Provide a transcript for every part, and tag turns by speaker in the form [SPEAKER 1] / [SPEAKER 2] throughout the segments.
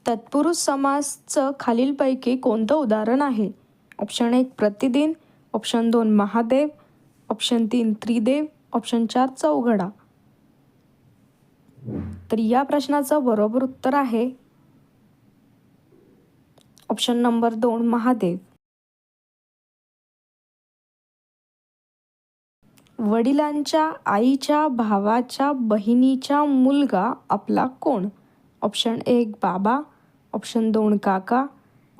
[SPEAKER 1] तत्पुरुष समासचं खालीलपैकी कोणतं उदाहरण आहे? ऑप्शन 1 प्रतिदिन, ऑप्शन 2 महादेव, ऑप्शन 3 त्रिदेव, ऑप्शन 4 चौघडा. तर या प्रश्नाचं बरोबर उत्तर आहे ऑप्शन नंबर 2 महादेव. वडिलांच्या आईच्या भावाच्या बहिणीचा मुलगा आपला कोण? ऑप्शन 1 बाबा, ऑप्शन 2 काका,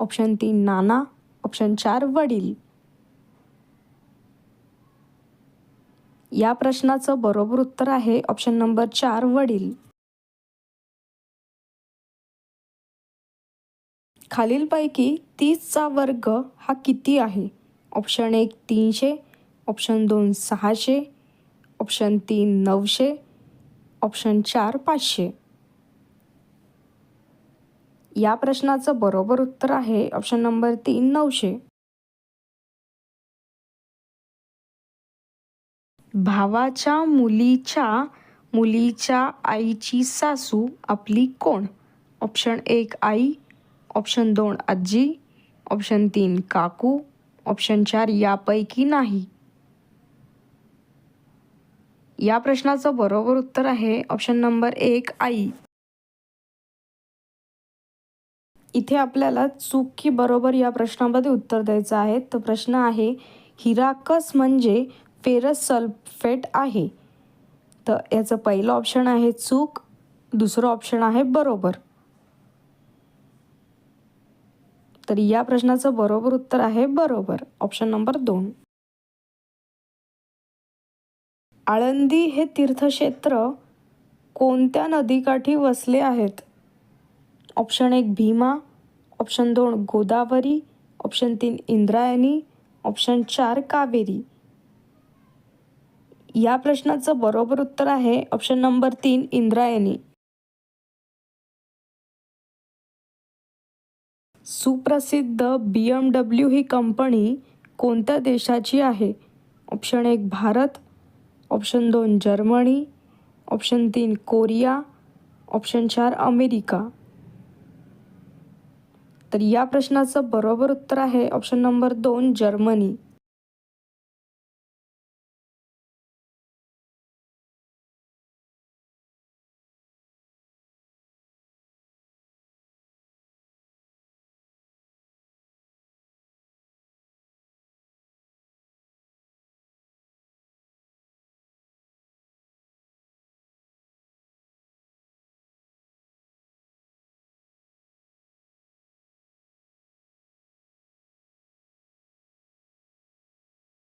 [SPEAKER 1] ऑप्शन 3 नाना, ऑप्शन 4 वडील. या प्रश्नाचं बरोबर उत्तर आहे ऑप्शन नंबर 4 वडील. खालीलपैकी 30चा वर्ग हा किती आहे? Option 1 300, option 2 600, option 3 900, option 4 500. या प्रश्नाचं बरोबर उत्तर आहे ऑप्शन नंबर 3 900. भावाच्या मुलीच्या आईची सासू आपली कोण? ऑप्शन 1 आई, ऑप्शन 2 आजी, ऑप्शन 3 काकू, ऑप्शन 4 यापैकी नाही. या प्रश्नाचं बरोबर उत्तर आहे ऑप्शन नंबर 1 आई. इथे आपल्याला चूक की बरोबर या प्रश्नामध्ये उत्तर द्यायचं आहे. तर प्रश्न आहे हिराकस म्हणजे फेरस सल्फेट आहे. तर याचं पहिलं ऑप्शन आहे चूक, दुसरं ऑप्शन आहे बरोबर. तर या प्रश्नाचं बरोबर उत्तर आहे बरोबर, ऑप्शन नंबर 2. आळंदी हे तीर्थक्षेत्र कोणत्या नदीकाठी वसले आहेत? Option 1 Bhima, option 2 Godavari, option 3 Indrayani, option 4 Kaveri. या प्रश्नाचं बरोबर उत्तर आहे ऑप्शन नंबर 3 इंद्रायणी. सुप्रसिद्ध BMW ही कंपनी कोणत्या देशाची आहे? Option 1 Bharat, option 2 Germany, option 3 Korea, option 4 America. तर या प्रश्नाचं बरोबर उत्तर आहे ऑप्शन नंबर 2 जर्मनी.